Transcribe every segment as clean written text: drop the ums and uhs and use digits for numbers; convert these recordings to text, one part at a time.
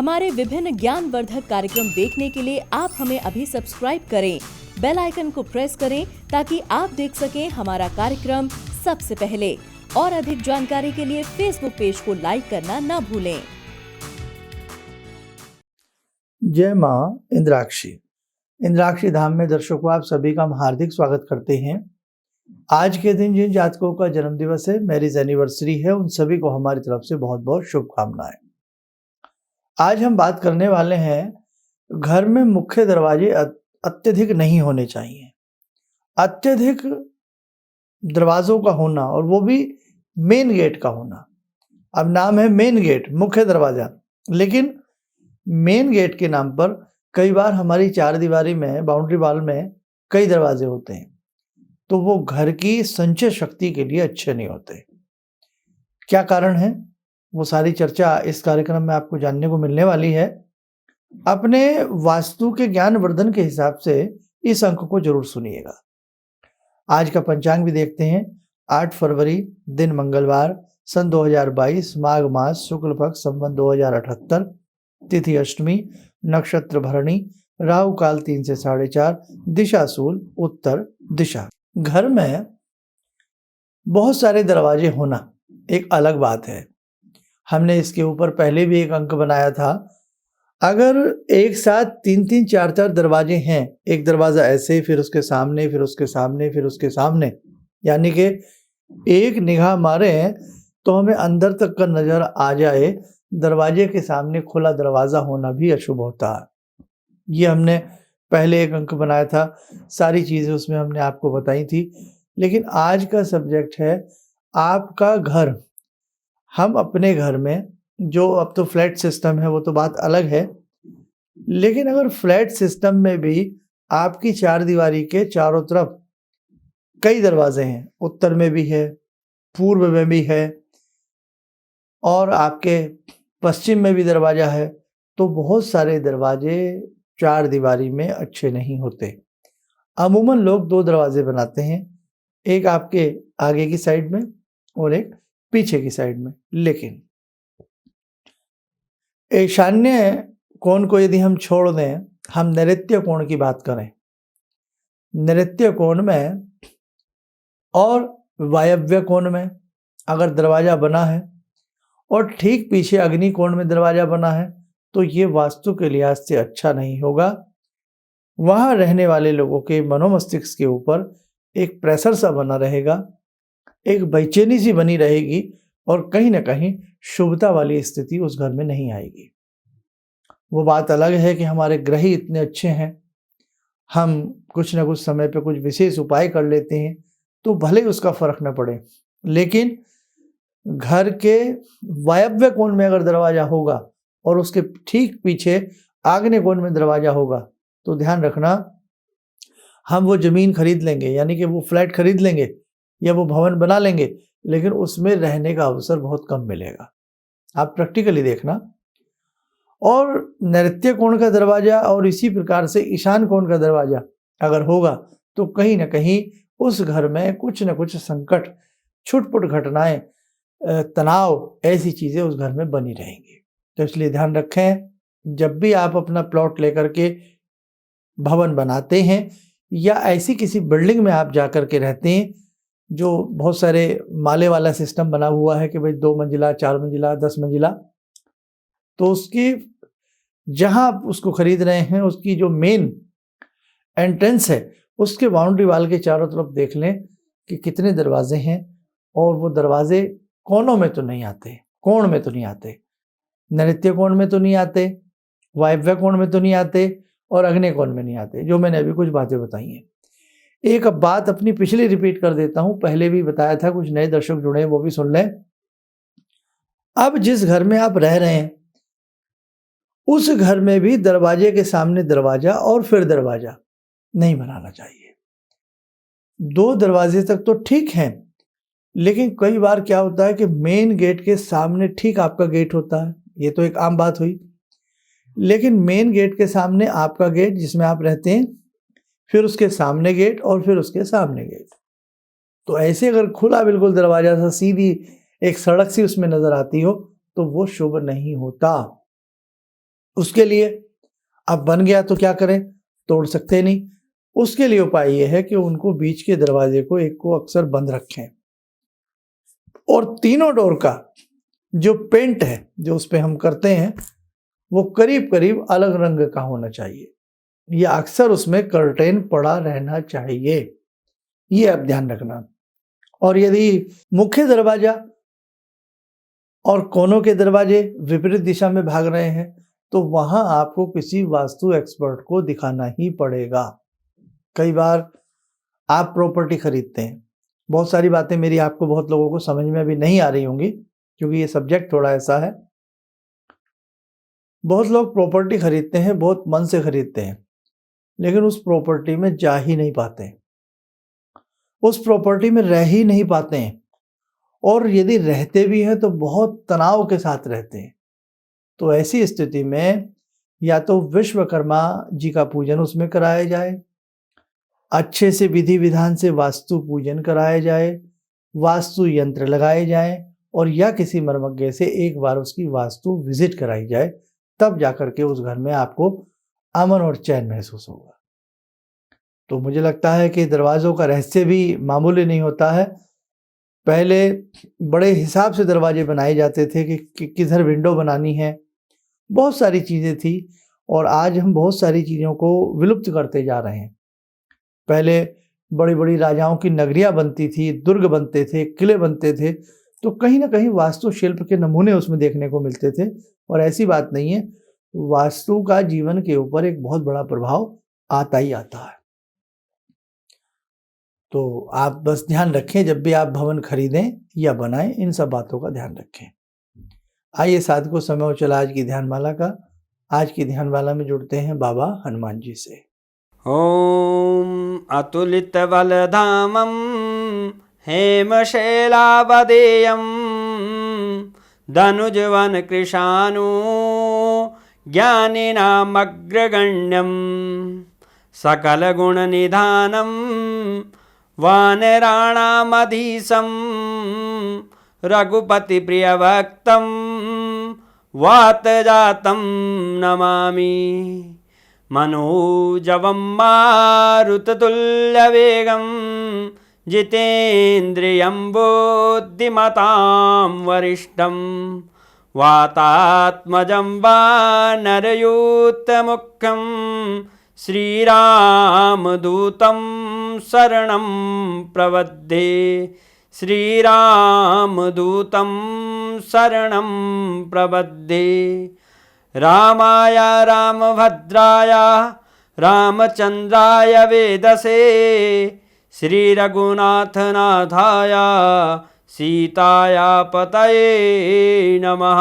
हमारे विभिन्न ज्ञानवर्धक कार्यक्रम देखने के लिए आप हमें अभी सब्सक्राइब करें, बेल आइकन को प्रेस करें ताकि आप देख सकें हमारा कार्यक्रम सबसे पहले। और अधिक जानकारी के लिए फेसबुक पेज को लाइक करना न भूलें। जय मां इंद्राक्षी। इंद्राक्षी धाम में दर्शकों आप सभी का हम हार्दिक स्वागत करते हैं। आज के दिन जिन जातकों का जन्म दिवस है, मैरिज एनिवर्सरी है, उन सभी को हमारी तरफ से बहुत बहुत शुभकामनाएं। आज हम बात करने वाले हैं, घर में मुख्य दरवाजे अत्यधिक नहीं होने चाहिए। अत्यधिक दरवाजों का होना और वो भी मेन गेट का होना। अब नाम है मेन गेट, मुख्य दरवाजा, लेकिन मेन गेट के नाम पर कई बार हमारी चार दीवारी में, बाउंड्री वॉल में कई दरवाजे होते हैं, तो वो घर की संचय शक्ति के लिए अच्छे नहीं होते। क्या कारण है, वो सारी चर्चा इस कार्यक्रम में आपको जानने को मिलने वाली है। अपने वास्तु के ज्ञान वर्धन के हिसाब से इस अंक को जरूर सुनिएगा। आज का पंचांग भी देखते हैं। 8 फरवरी, दिन मंगलवार, सन 2022, माघ मास, शुक्ल पक्ष, संवत 2078, तिथि अष्टमी, नक्षत्र भरणी, राहु काल 3 से 4:30, दिशा शूल उत्तर दिशा। घर में बहुत सारे दरवाजे होना एक अलग बात है। हमने इसके ऊपर पहले भी एक अंक बनाया था। अगर एक साथ 3-3, 4-4 दरवाजे हैं, एक दरवाजा ऐसे, फिर उसके सामने, फिर उसके सामने, फिर उसके सामने, यानी कि एक निगाह मारे तो हमें अंदर तक का नजर आ जाए, दरवाजे के सामने खुला दरवाजा होना भी अशुभ होता है। ये हमने पहले एक अंक बनाया था, सारी चीजें उसमें हमने आपको बताई थी। लेकिन आज का सब्जेक्ट है आपका घर। हम अपने घर में, जो अब तो फ्लैट सिस्टम है वो तो बात अलग है, लेकिन अगर फ्लैट सिस्टम में भी आपकी चार दीवारी के चारों तरफ कई दरवाजे हैं, उत्तर में भी है, पूर्व में भी है और आपके पश्चिम में भी दरवाजा है, तो बहुत सारे दरवाजे चार दीवारी में अच्छे नहीं होते। अमूमन लोग 2 दरवाजे बनाते हैं, एक आपके आगे की साइड में और एक पीछे की साइड में। लेकिन ईशान्य कोण को यदि हम छोड़ दें, हम नैऋत्य कोण की बात करें, नैऋत्य कोण में और वायव्य कोण में अगर दरवाजा बना है और ठीक पीछे अग्नि कोण में दरवाजा बना है, तो ये वास्तु के लिहाज से अच्छा नहीं होगा। वहां रहने वाले लोगों के मनोमस्तिष्क के ऊपर एक प्रेशर सा बना रहेगा, एक बेचैनी सी बनी रहेगी और कहीं ना कहीं शुभता वाली स्थिति उस घर में नहीं आएगी। वो बात अलग है कि हमारे ग्रह ही इतने अच्छे हैं, हम कुछ ना कुछ समय पे कुछ विशेष उपाय कर लेते हैं तो भले उसका फर्क न पड़े, लेकिन घर के वायव्य कोण में अगर दरवाजा होगा और उसके ठीक पीछे आग्नेय कोण में दरवाजा होगा, तो ध्यान रखना, हम वो जमीन खरीद लेंगे, यानी कि वो फ्लैट खरीद लेंगे या वो भवन बना लेंगे, लेकिन उसमें रहने का अवसर बहुत कम मिलेगा। आप प्रैक्टिकली देखना। और नैऋत्य कोण का दरवाजा और इसी प्रकार से ईशान कोण का दरवाजा अगर होगा, तो कहीं ना कहीं उस घर में कुछ न कुछ संकट, छुटपुट घटनाएं, तनाव, ऐसी चीजें उस घर में बनी रहेंगी। तो इसलिए ध्यान रखें, जब भी आप अपना प्लॉट लेकर के भवन बनाते हैं या ऐसी किसी बिल्डिंग में आप जाकर के रहते हैं जो बहुत सारे माले वाला सिस्टम बना हुआ है कि भाई 2 मंजिला, 4 मंजिला, 10 मंजिला, तो उसकी जहां आप उसको खरीद रहे हैं, उसकी जो मेन एंट्रेंस है, उसके बाउंड्री वाल के चारों तरफ देख लें कि कितने दरवाजे हैं और वो दरवाजे कोनों में तो नहीं आते, कोण में तो नहीं आते, नैऋत्य कोण में तो नहीं आते, वायव्य कोण में तो नहीं आते और आग्नेय कोण में नहीं आते, जो मैंने अभी कुछ बातें बताई हैं। एक अब बात अपनी पिछली रिपीट कर देता हूं, पहले भी बताया था, कुछ नए दर्शक जुड़े हैं वो भी सुन लें। अब जिस घर में आप रह रहे हैं उस घर में भी दरवाजे के सामने दरवाजा और फिर दरवाजा नहीं बनाना चाहिए। 2 दरवाजे तक तो ठीक है, लेकिन कई बार क्या होता है कि मेन गेट के सामने ठीक आपका गेट होता है, ये तो एक आम बात हुई, लेकिन मेन गेट के सामने आपका गेट जिसमें आप रहते हैं, फिर उसके सामने गेट और फिर उसके सामने गेट, तो ऐसे अगर खुला बिल्कुल दरवाजा सा, सीधी एक सड़क सी उसमें नजर आती हो, तो वो शुभ नहीं होता। उसके लिए अब बन गया तो क्या करें, तोड़ सकते नहीं। उसके लिए उपाय यह है कि उनको बीच के दरवाजे को एक को अक्सर बंद रखें और तीनों डोर का जो पेंट है जो उस पे हम करते हैं वो करीब करीब अलग रंग का होना चाहिए, या अक्सर उसमें कर्टेन पड़ा रहना चाहिए, ये आप ध्यान रखना। और यदि मुख्य दरवाजा और कोनों के दरवाजे विपरीत दिशा में भाग रहे हैं तो वहां आपको किसी वास्तु एक्सपर्ट को दिखाना ही पड़ेगा। कई बार आप प्रॉपर्टी खरीदते हैं, बहुत सारी बातें मेरी आपको बहुत लोगों को समझ में अभी नहीं आ रही होंगी क्योंकि ये सब्जेक्ट थोड़ा ऐसा है। बहुत लोग प्रॉपर्टी खरीदते हैं, बहुत मन से खरीदते हैं, लेकिन उस प्रॉपर्टी में जा ही नहीं पाते, उस प्रॉपर्टी में रह ही नहीं पाते हैं, और यदि रहते भी हैं तो बहुत तनाव के साथ रहते हैं। तो ऐसी स्थिति में या तो विश्वकर्मा जी का पूजन उसमें कराया जाए, अच्छे से विधि विधान से वास्तु पूजन कराया जाए, वास्तु यंत्र लगाए जाएं, और या किसी मर्मज्ञ से एक बार उसकी वास्तु विजिट कराई जाए, तब जाकर के उस घर में आपको अमन और चैन महसूस होगा। तो मुझे लगता है कि दरवाज़ों का रहस्य भी मामूली नहीं होता है। पहले बड़े हिसाब से दरवाजे बनाए जाते थे कि किधर विंडो बनानी है, बहुत सारी चीज़ें थी, और आज हम बहुत सारी चीज़ों को विलुप्त करते जा रहे हैं। पहले बड़ी बड़ी राजाओं की नगरियाँ बनती थी, दुर्ग बनते थे, किले बनते थे, तो कहीं ना कहीं वास्तुशिल्प के नमूने उसमें देखने को मिलते थे। और ऐसी बात नहीं है, वास्तु का जीवन के ऊपर एक बहुत बड़ा प्रभाव आता ही आता है। तो आप बस ध्यान रखें, जब भी आप भवन खरीदें या बनाएं, इन सब बातों का ध्यान रखें। आइए साधकों, समय हो चला आज की ध्यानमाला का। आज की ध्यानमाला में जुड़ते हैं बाबा हनुमान जी से। ओम अतुलित बलधामं हेमशैलावदेयं धनुजवन कृशानु ज्ञानिनामग्रगण्यं सकलगुणनिधानं वानराणामधीशं रघुपतिप्रियभक्तं वातजातं नमामि। मनोजवं मारुततुल्यवेगं जितेन्द्रियं बुद्धिमतां वरिष्ठं वातात्मजं वानरयूथमुख्यं श्रीरामदूतं शरणं प्रपद्ये। श्रीरामदूतं शरणं प्रपद्ये। रामाय रामभद्राय रामचन्द्राय वेदसे श्रीरघुनाथनाथाय सीताया पतये नमः।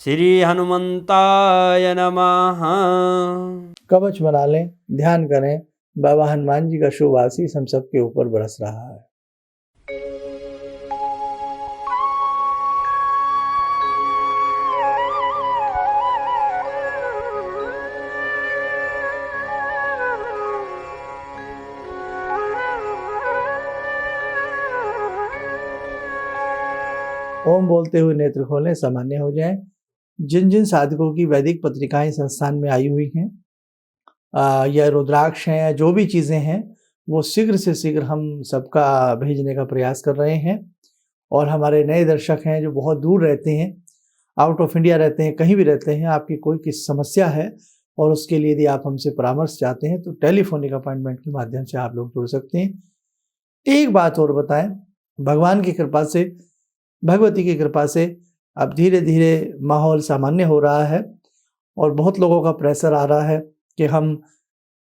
श्री हनुमंताय नमः। कवच बना लें, ध्यान करें, बाबा हनुमान जी का शुभ आशीष हम सबके ऊपर बरस रहा है। ओम बोलते हुए नेत्र खोलें, सामान्य हो जाएं। जिन जिन साधकों की वैदिक पत्रिकाएं संस्थान में आई हुई हैं, या रुद्राक्ष हैं, या जो भी चीज़ें हैं, वो शीघ्र से शीघ्र हम सबका भेजने का प्रयास कर रहे हैं। और हमारे नए दर्शक हैं जो बहुत दूर रहते हैं, आउट ऑफ इंडिया रहते हैं, कहीं भी रहते हैं, आपकी कोई किस समस्या है और उसके लिए यदि आप हमसे परामर्श चाहते हैं तो टेलीफोनिक अपॉइंटमेंट के माध्यम से आप लोग जुड़ सकते हैं। एक बात और बताएं, भगवान की कृपा से, भगवती की कृपा से अब धीरे धीरे माहौल सामान्य हो रहा है और बहुत लोगों का प्रेशर आ रहा है कि हम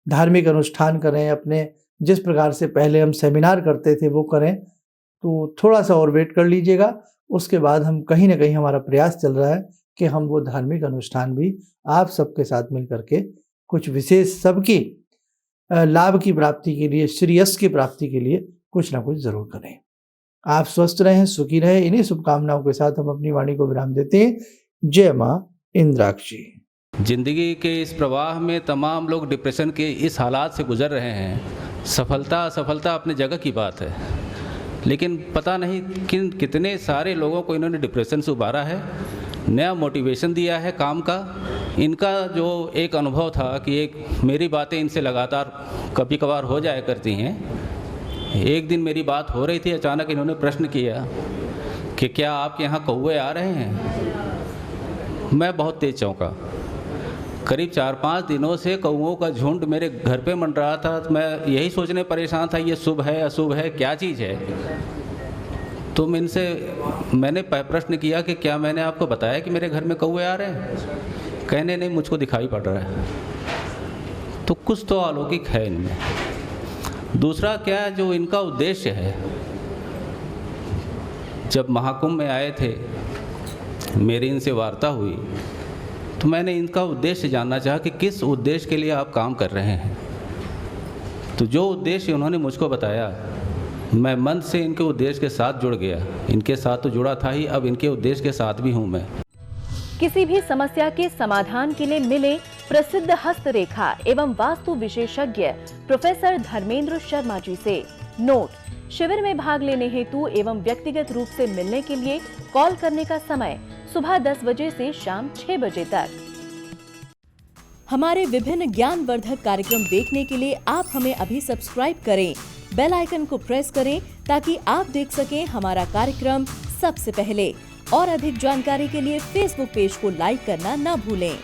धार्मिक अनुष्ठान करें, अपने जिस प्रकार से पहले हम सेमिनार करते थे वो करें। तो थोड़ा सा और वेट कर लीजिएगा, उसके बाद हम कहीं ना कहीं हमारा प्रयास चल रहा है कि हम वो धार्मिक अनुष्ठान भी आप सबके साथ मिल करके कुछ विशेष सबकी लाभ की प्राप्ति के लिए, श्रेयस की प्राप्ति के लिए कुछ ना कुछ जरूर करें। आप स्वस्थ रहें, सुखी रहें, इन्हीं शुभकामनाओं के साथ हम अपनी वाणी को विराम देते हैं। जय माँ इंद्राक्षी। जिंदगी के इस प्रवाह में तमाम लोग डिप्रेशन के इस हालात से गुजर रहे हैं। सफलता असफलता अपनी जगह की बात है, लेकिन पता नहीं कितने सारे लोगों को इन्होंने डिप्रेशन से उबारा है। नया मोटिवेशन दिया है काम का। इनका जो एक अनुभव था कि एक मेरी बातें इनसे लगातार कभी कभार हो जाया करती हैं। एक दिन मेरी बात हो रही थी, अचानक इन्होंने प्रश्न किया कि क्या आपके यहाँ कौवे आ रहे हैं। मैं बहुत तेज चौंका। करीब 4-5 दिनों से कौवों का झुंड मेरे घर पे मंडरा था। तो मैं यही सोचने परेशान था, ये शुभ है अशुभ है, क्या चीज़ है। तो मैंने प्रश्न किया कि क्या मैंने आपको बताया कि मेरे घर में कौवे आ रहे हैं। कहने नहीं, मुझको दिखाई पड़ रहा है। तो कुछ तो अलौकिक है इनमें। दूसरा क्या, जो इनका उद्देश्य है, जब महाकुंभ में आए थे, मेरी इनसे वार्ता हुई तो मैंने इनका उद्देश्य जानना चाहा कि किस उद्देश्य के लिए आप काम कर रहे हैं। तो जो उद्देश्य उन्होंने मुझको बताया, मैं मन से इनके उद्देश्य के साथ जुड़ गया। इनके साथ तो जुड़ा था ही, अब इनके उद्देश्य के साथ भी हूँ मैं। किसी भी समस्या के समाधान के लिए मिले प्रसिद्ध हस्तरेखा एवं वास्तु विशेषज्ञ प्रोफेसर धर्मेंद्र शर्मा जी से। नोट: शिविर में भाग लेने हेतु एवं व्यक्तिगत रूप से मिलने के लिए कॉल करने का समय सुबह 10 बजे से शाम 6 बजे तक। हमारे विभिन्न ज्ञानवर्धक कार्यक्रम देखने के लिए आप हमें अभी सब्सक्राइब करें, बेल आइकन को प्रेस करें ताकि आप देख सकें हमारा कार्यक्रम सबसे पहले। और अधिक जानकारी के लिए फेसबुक पेज को लाइक करना न भूलें।